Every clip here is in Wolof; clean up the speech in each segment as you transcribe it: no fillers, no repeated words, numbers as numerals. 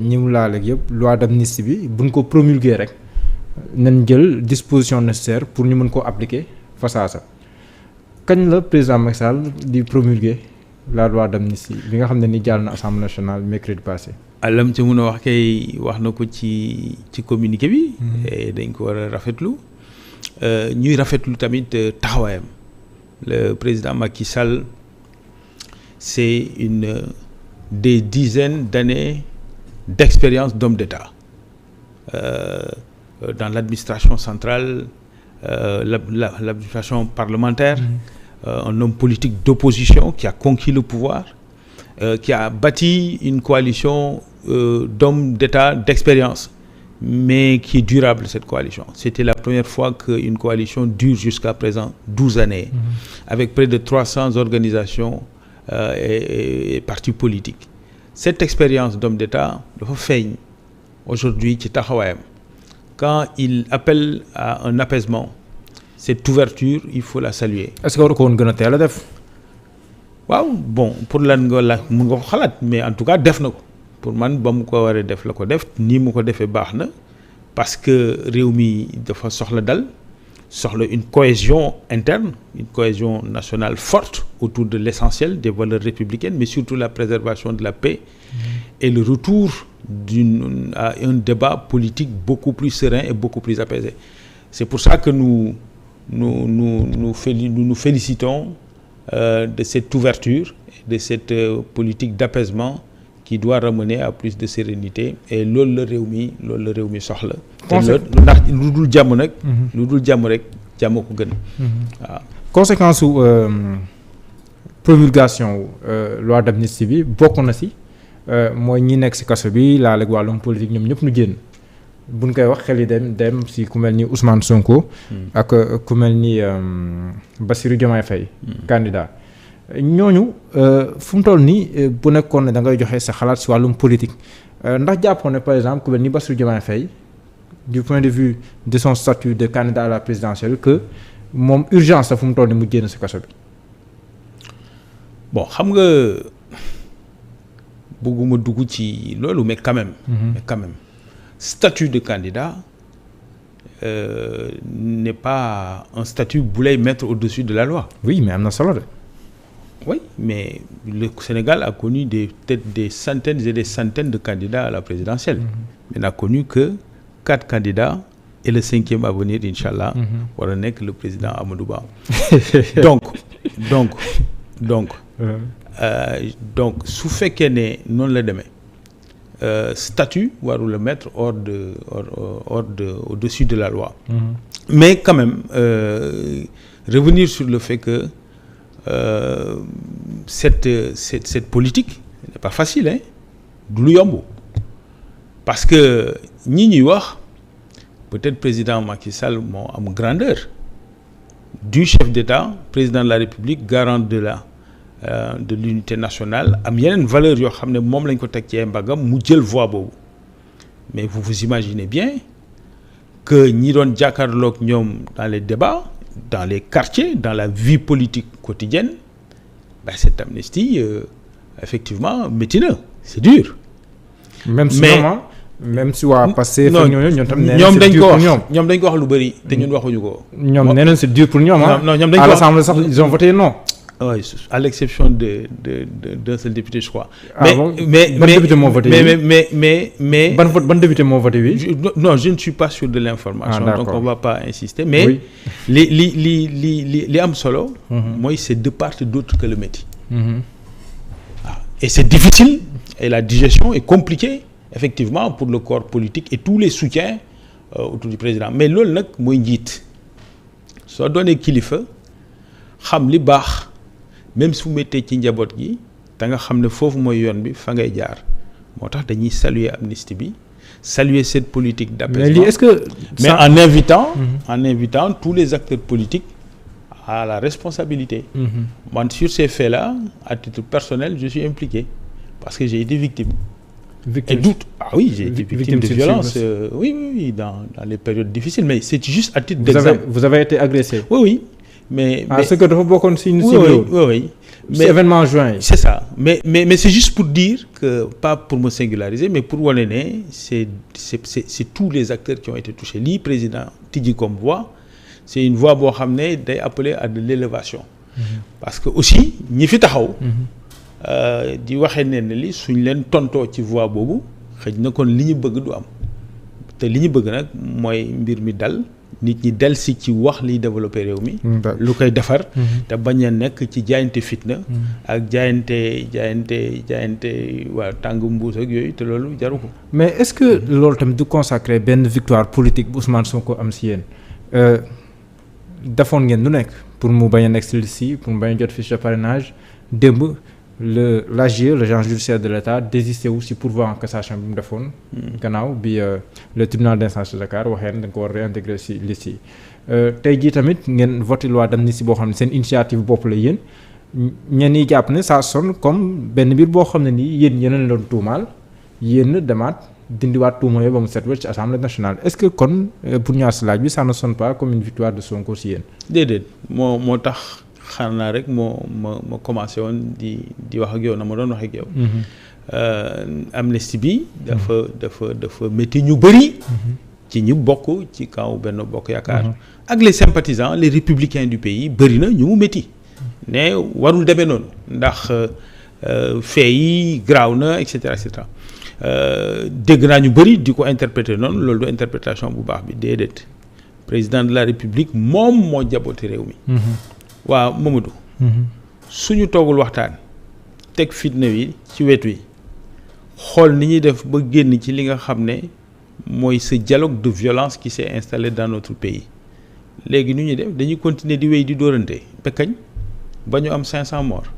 ñi mu laal ak yëpp loi d'amnistie bi buñ ko promulguer rek nañ jël disposition nécessaire pour ñu mën koo appliquer fa saasa kañ la président Macky Sall di promulguer la loi d'amnistie bi nga xam ne ni jàll na assemblée nationale mercredi passé. alam ci mun a wax kay wax na ko ci communiqué bi. dañ ko war a rafetlu ñuy rafetlu tamit taxawaayam. Le président Macky Sall c'est des dizaines d'années d'expérience d'homme d'État dans l'administration centrale, l'administration parlementaire, un homme politique d'opposition qui a conquis le pouvoir, qui a bâti une coalition d'hommes d'État d'expérience, mais qui est durable, cette coalition. C'était la première fois qu'une coalition dure jusqu'à présent 12 années, avec près de 300 organisations et partis politiques. Cette expérience d'homme d'État dafa feeñ aujourd'hui ci taxawaayam. Quand il appelle à un apaisement, cette ouverture, il faut la saluer. Est-ce que war ko woon gën a teel a def? waaw bon pour lan nga la mun nga ko xalaat, mais en tout cas def na ko. Pour man ba mu ko waree def la ko def nii mu ko defee baax na parce que réew mi dafa soxla dal, soxla une cohésion interne, une cohésion nationale forte autour de l'essentiel des valeurs républicaines, mais surtout la préservation de la paix et le retour à un débat politique beaucoup plus serein et beaucoup plus apaisé. C'est pour ça que nous félicitons de cette ouverture, de cette politique d'apaisement qui doit ramener à plus de sérénité, et loolu la réew mi soxla. te ndax lu dul jàmm nag. lu dul jàmm rek jàmm ko gën. waaw conséquence su promulgation loi d'amnistie bi bokk na si mooy ñi nekk si kaso bi laal ak wàllum politique ñoom ñëpp nu génn buñ koy wax xel yi dem si ku mel ni Ousmane Sonko. ak ku mel ni Bassirou Diomaye Faye. candidat. ñooñu fu mu toll nii bu nekkoon ne da ngay joxe sa xalaat si wàllum politique ndax jàppoon ne par exemple ku mel ni Bassirou Diomaye Faye du point de vue de son statut de candidat à la présidentielle que moom urgence la fu mu toll nii mu génn si kaso bi. bon xam nga bëgguma dugg ci loolu mais quand même. Statut de candidat n'est pas un statut bu lay mettre au-dessus de la loi. Oui, mais am na solo de. Oui, mais le Sénégal a connu peut-être des centaines et des centaines de candidats à la présidentielle. Mais n'a connu que 4 candidats et le 5e à venir, Inch'Allah, war a nekk le président Amadou Ba. donc su fekkee ne noonu la demee statut warul le mettre au-dessus de la loi. Mais quand même revenir sur le fait que cette politique n'est pas facile, hein, du lu yomb parce que ñi ñuy wax peut-être président Macky Sall moo am grandeur du chef d'État, président de la République, garant de l'unité nationale, am yeneen valeur yoo xam ne moom lañ ko teg ci mbagam mu jël voix boobu. Mais vous imaginez bien que ñi doon jàkkaarloog ñoom dans les débats, dans les quartiers, dans la vie politique quotidienne, cette amnistie effectivement métti na, c'est dur. même si waa Pastef ñoom tam ñoom dañ ko wax lu bari te ñun waxuñu ko. ñoom nee nañ c'est dur pour ñoom non ñoom dañ ko à l'Assemblée sax ils ont voté non. Oui, à l'exception d'un seul député, je crois. Ban député moo voté mais ban député moo voté oui. Non, je ne suis pas sûr de l'information, donc on va pas insister. Mais oui. li am solo. mooy c'est de part et d'autre que le métier. Et c'est difficile et la digestion est compliquée effectivement pour le corps politique et tous les soutiens autour du président. Mais loolu nag mooy njiit soo doonee kilifa xam li baax. Même su méttee ci njaboot gi da nga xam ne foofu mooy yoon bi fa ngay jaar moo tax dañuy saluer amnistie bi saluer cette politique d'apaisement. Mais en invitant tous les acteurs politiques à la responsabilité. Man sur ces faits-là, à titre personnel, je suis impliqué parce que j'ai été victime. J'ai été victime de violence. Oui, dans les périodes difficiles, mais c'est juste à titre d'exemple. Vous avez été agressé. Oui. mais ce que dafa bokkoon si oui mais événement juin yi. c'est ça mais c'est juste pour dire que pas pour me singulariser mais pour wane ne c'est tous les acteurs qui ont été touchés lii président tijji comme voix c'est une voix boo xam ne day appeler à de l'élévation parce que aussi ñi fi taxaw di waxee ne li suñ leen tontoo ci voix boobu xëj na kon li ñu bëgg du am te li ñu bëgg nag mooy mbir mi dal nit ñi del si ci wax liy développé réew mi lu koy defar te bañ a nekk ci jaayante fitna ak jaayante waa tàng mbuus ak yooyu te loolu jaru ko. mais est-ce que loolu tamit du consacrer benn victoire politique bu Ousmane Sonko am si yéen defoon ngeen lu nekk pour mu bañ a nekk si pour mu bañ a jot fiche de parrainage démb l'AGE l'agence judiciaire de l'État désisté wu si pourvoi en cassation bi mu defoon. gannaaw bi le tribunal d'instance de Dakar waxee ne dañ ko war réintégrer si liste yi tey jii tamit ngeen voté loi d'amnistie boo xam ne seen initiative bopp la yéen ñenn ñi jàpp ne ça sonne comme benn mbir boo xam ne nii yéen yéen a doon tuumaal yéen demaat dindiwaat tuuma yooyu ba mu set wecc ci assemblée nationale est-ce que kon pour ñaar si laaj bi ça ne sonne pas comme une victoire de Sonko si yéen. déedéet moo tax. xanaa rek ma commencé woon di wax ak yow na ma doon wax ak yow. amnistie bi dafa métti ñu bëri. ci ñu bokk ci kaw Benno Bokk Yaakaar. ak les sympathisants les républicains du pays bëri na ñu mu métti. ne warul demee noonu ndax fee yi graaw na et cetera dégg naa ñu bëri di ko interpréter noonu loolu du interprétation bu baax bi déedéet président de la république moom moo jaboote réew mi. waaw Mamadou. suñu toogul waxtaan teg fitna wi ci wet wi xool ni ñuy def ba génn ci li nga xam ne mooy ce dialogue de violence qui s'est installé dans notre pays léegi nu ñuy def dañuy continuer di wéy di dóorante ba kañ ba ñu am 500 morts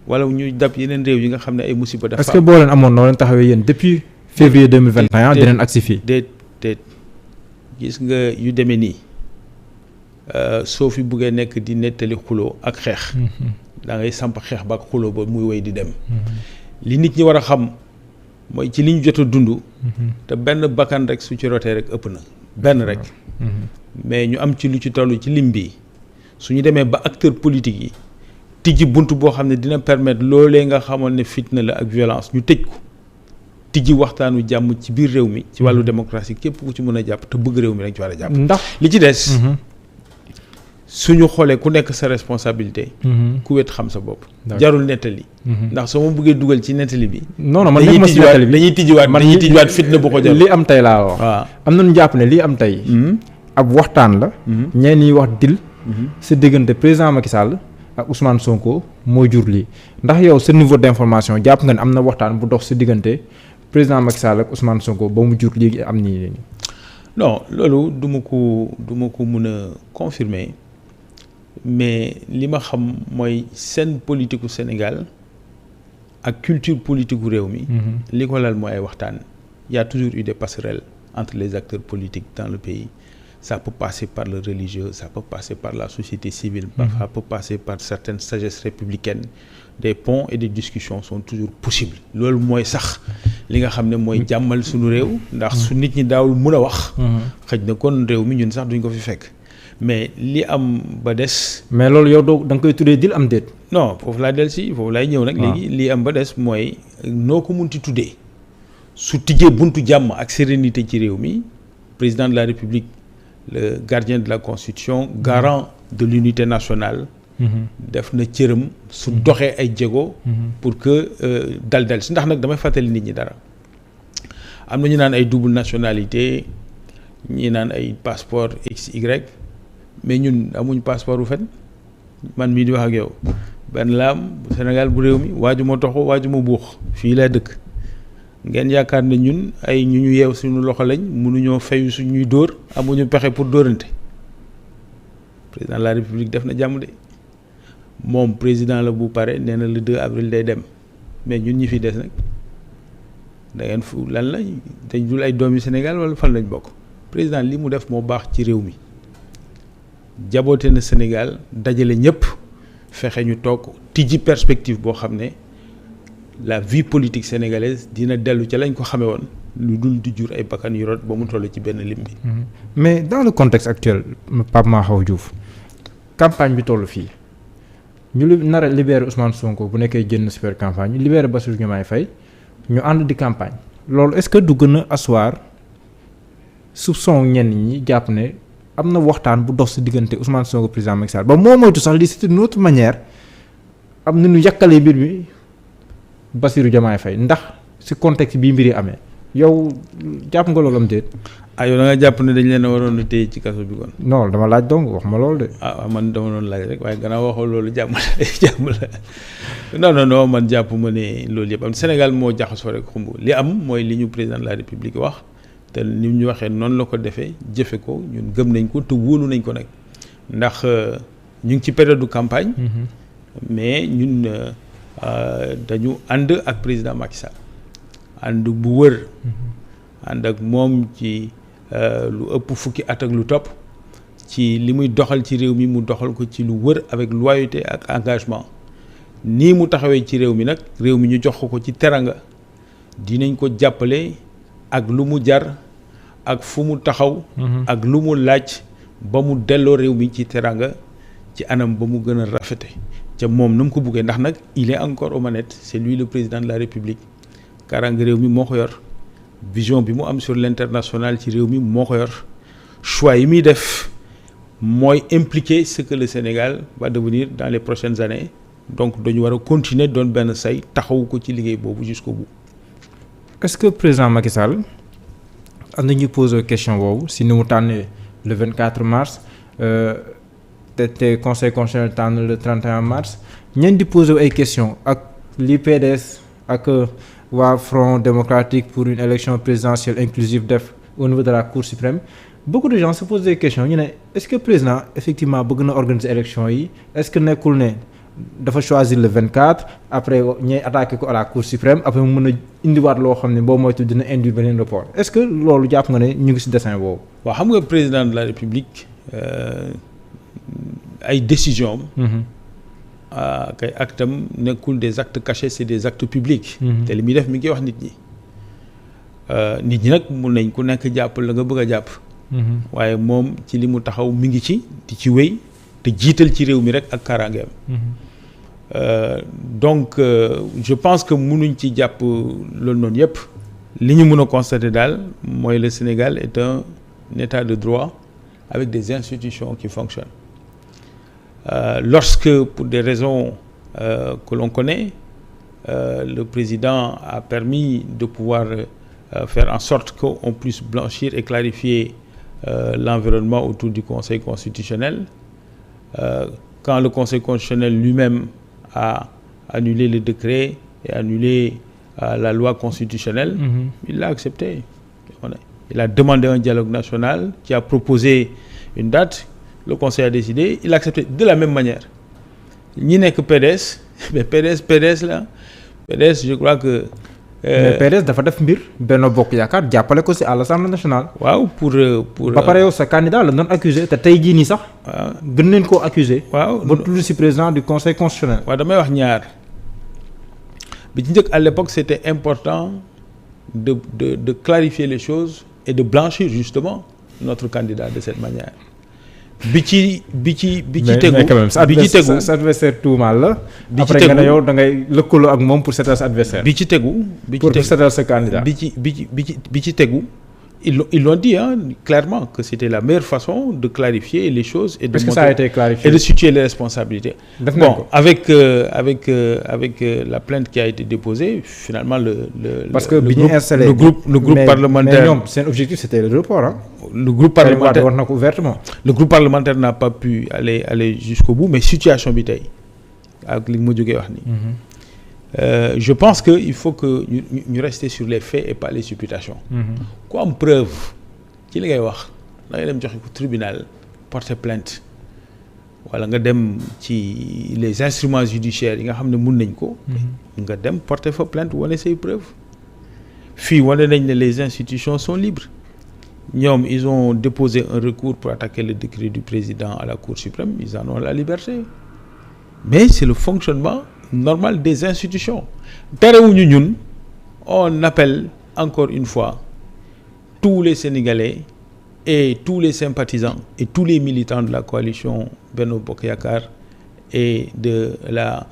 wala ñu dab yeneen réew yi nga xam ne ay musiba dafa. est-ce que boo leen amoon noo leen taxawee yéen depuis février 2021 dinañ agsi fii. déet gis nga yu demee nii. soo fi buggee nekk di nettali xuloo ak xeex da ngay samp xeex ba ak xuloo ba muy wéy di dem li nit ñi war a xam mooy ci li ñu jot a dund te benn bakkan rek su ci rotee rek ëpp na benn rek mais ñu am ci lu ci toll ci lim bi su ñu demee ba acteurs politiques yi tijji bunt boo xam ne dina permettre loolee nga xamoon ne fitna la ak violence ñu tëj ko tijji waxtaanu jàmm ci biir réew mi ci wàllu démocratie képp ku ci mën a jàpp te bëgg réew mi rek ci war a jàpp ndax li ci des suñu xoolee ku nekk sa responsabilité. ku wet xam sa bopp. jarul nettali. ndax soo ma bëggee dugal ci nettali bi. non man nekkuma si nettali bi dañuy tijjiwaat fitna bu ko jar. li am tey laa wax. waaw am na ñu jàpp ne lii am tey. ab waxtaan la. ñenn ñi wax dil. sa diggante président Macky Sall ak Ousmane Sonko moo jur lii ndax yow sa niveau d'information jàpp nga ne am na waxtaan bu dox sa diggante président Macky Sall ak Ousmane Sonko ba mu jur lii am nii. non loolu du ma ko mën a confirmer. mais li ma xam mooy scène politique u Sénégal ak culture politique u réew mi. li ko lal mooy ay waxtaan. y a toujours eu des passerelles entre les acteurs politiques dans le pays ça peut passer par le religieux ça peut passer par la société civile. ça peut passer par certaines sagesses républicaines des ponts et des discussions sont toujours possibles. loolu mooy sax li nga xam ne mooy jàmmal suñu réew. ndax su nit ñi daawul mën a wax. xëj na kon réew mi ñun sax duñ ko fi fekk. mais li am ba des. mais loolu yow doo da nga koy tuddee dil am déet. non foofu laa del si foofu laay ñëw nag. léegi li am ba des mooy noo ko munti tuddee su tijjee buntu jàmm ak sérénité ci réew mi président de la République le gardien de la Constitution garant de l'unité nationale. def na cëram su doxee ay jéego. pour que dal si ndax nag damay fàttali nit ñi dara am na ñu naan ay double nationalité ñi naan ay passeport XY. mais ñun amuñ passeport bu fen man mii di wax ak yow benn laam Sénégal bu réew mi waaju ma toxu waaju ma buux fii laa dëkk ngeen yaakaar ne ñun ay ñu yeew suñu loxo lañ mënuñoo fayu suñuy dóor amuñu pexe pour dóorante président de la République def na jàmm de moom président la bu pare nee na le 2 avril day dem mais ñun ñi fi des nag da ngeen fu lan la dañ dul ay doomi Sénégal wala fan lañ bokk président li mu def moo baax ci réew mi jaboote na Sénégal dajale ñëpp fexe ñu toog tijji perspective boo xam ne la vie politique sénégalaise dina dellu ca lañ ko xamee woon lu dul di jur ay bakkan yu rot ba mu toll ci benn lim bi. mais dans le contexte actuel Pape Mahawa Diouf campagne bi toll fii ñu nar a libérer Ousmane Sonko bu nekkee jënd super campagne ñu libérer Bassirou Diomaye Faye ñu ànd di campagne loolu est-ce que du gën a asseoir soupçon ñenn ñi jàpp ne am na waxtaan bu dox si diggante Ousmane Sonko président Macky Sall ba moo moytu sax li c'est une autre manière am na ñu yàkkalee mbir mi Bassirou Diomaye Faye ndax si contexte bii mbir yi amee yow jàpp nga loolu am déet. yow da nga jàpp ne dañ leen a waroon a téye ci kaso bi kon. non dama laaj donc wax ma loolu de. man dama doon laaj rek waaye gannaaw waxoo loolu jàmm la non man jàpp ma ne loolu yëpp am Sénégal moo jaxasoo rek xumb li am mooy li ñu président de la République wax te ni ñu waxee noonu la ko defee jëfe ko ñun gëm nañ ko te wóolu nañ ko nag ndax ñu ngi ci période de campagne. mais ñun dañu ànd ak président Macky Sall ànd bu wër. ànd ak moom ci lu ëpp fukki at ak lu topp ci li muy doxal ci réew mi mu doxal ko ci lu wër avec loyauté ak engagement nii mu taxawee ci réew mi nag réew mi ñu jox ko ci teranga dinañ ko jàppale ak lu mu jar ak fu mu taxaw. ak lu mu laaj ba mu delloo réew mi ci teranga ci anam ba mu gën a rafete ca moom na mu ko buggee ndax nag il est encore aux manettes c'est lui le président de la République kaaraange réew mi moo ko yor. vision bi mu am sur l'international ci réew mi moo ko yor choix yi muy def mooy impliquer ce que le Sénégal va devenir dans les prochaines années donc dañu war a continuer doon benn say taxawu ko ci liggéey boobu jusqu'au bout. est-ce que président Macky Sall am na ñuy poser question boobu si ni mu tànnee le 24 mars te conseil constitutionnel tànn le 31 mars ñeen di poser ay questions ak li PDS ak. waa Front démocratique pour une élection présidentielle inclusive def au niveau de la Cour suprême beaucoup de gens se posent des questions ñu ne est-ce que président effectivement bëgg na organiser élection yi est-ce que nekkul ne dafa choisir le 24 après ñooy attaqué ko à la Cour suprême après mu mën a indiwaat loo xam ne boo moytu dina induire beneen report est-ce que loolu jàpp nga ne ñu ngi ci dessin boobu. waaw xam nga président de la République ay décisions kay actam nekkul des actes cachés c'est des actes publics. te li muy def mi ngi wax nit ñi nag mun nañ ku nekk jàpp la nga bëgg a jàpp. waaye moom ci li mu taxaw mi ngi ci di ci wéy te jiital ci réew mi rek ak kaaraangeem. donc je pense que munuñ ci jàpp loolu noonu yëpp li ñu mun a constater daal mooy le Sénégal est un état de droit avec des institutions qui fonctionnent. Lorsque, pour des raisons que l'on connaît, le président a permis de pouvoir faire en sorte qu'on puisse blanchir et clarifier l'environnement autour du Conseil constitutionnel, quand le Conseil constitutionnel lui-même a annulé le décret et annulé la loi constitutionnelle, il l'a accepté. Il a demandé un dialogue national qui a proposé une date. Le conseil a décidé, il a accepté de la même manière. ñi nekk PDS mais PDS la PDS je crois que. mais PDS dafa def mbir Benno Bokk Yaakaar jàppale ko ci à l'Assemblée nationale. waaw pour. ba pare yow sa candidat la doon accusé te tey jii nii sax. waaw gën nañ koo accusé. waaw ba tudd ci président du conseil constitutionnel. waaw damay wax ñaar bi ci njëkk à l'époque c'était important de clarifier les choses et de blanchir justement notre candidat de cette manière. bi ci tegu sa adversaire tuumaal la. après nga ne yow da ngay lëkkaloo ak moom pour seetal sa adversaire. bi ci tegu pour seetal sa candidat. bi ci tegu ils l'ont dit clairement que c'était la meilleure façon de clarifier les choses et de est-ce que ça a été clarifié? Et de situer les responsabilités. Bon, avec la plainte qui a été déposée, finalement parce que le groupe parlementaire. Mais ñoom seen objectif c'était le report Le groupe parlementaire wax na ko ouvertement. Le groupe parlementaire n'a pas pu aller jusqu'au bout mais situation bi tey ak li ma jógee wax nii. Je pense que il faut que ñu rester sur les faits et pas les supputations. ku am preuve ci li ngay wax da ngay dem joxe ko tribunal porter plainte wala nga dem ci les instruments judiciaires yi nga xam ne mun nañ ko. nga dem porter fa plainte wane say preuves. fii wane nañ ne les institutions sont libres ñoom ils ont déposé un recours pour attaquer le décret du président à la Cour suprême ils en ont la liberté mais c'est le fonctionnement normal des institutions. terewuñu ñun on appelle encore une fois tous les Sénégalais et tous les sympathisants et tous les militants de la coalition Benno Bokk Yakaar et de la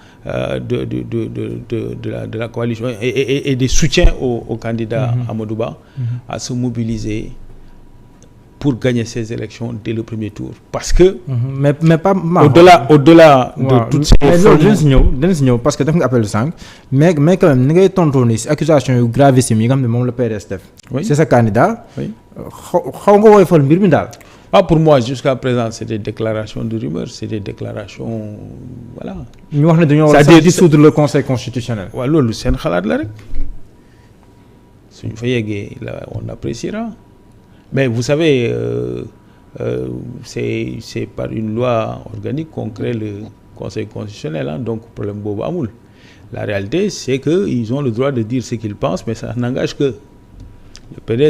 coalition et des soutiens au candidat Amadou Ba à se mobiliser pour gagner ces élections dès le premier tour, parce que mais pas au-delà de toutes ces dinañ si ñëw parce que def nga appel sànq mais quand même ni ngay tontoo ni si accusation yu gravissime yi nga xam ne moom la PDS def. Oui. C'est sa candidat. Oui. xaw nga woyofal mbir mi daal. Pour moi jusqu'à présent c'est des déclarations de rumeurs, c'est des déclarations voilà. ñu wax ne dañoo war a dissoudre le conseil constitutionnel. waaw loolu seen xalaat la rek suñu fa yeggee là on appréciera. Mais vous savez, c'est par une loi organique qu'on crée le Conseil constitutionnel, donc problème boobu amul. La réalité, c'est qu'ils ont le droit de dire ce qu'ils pensent, mais ça n'engage que le PDS.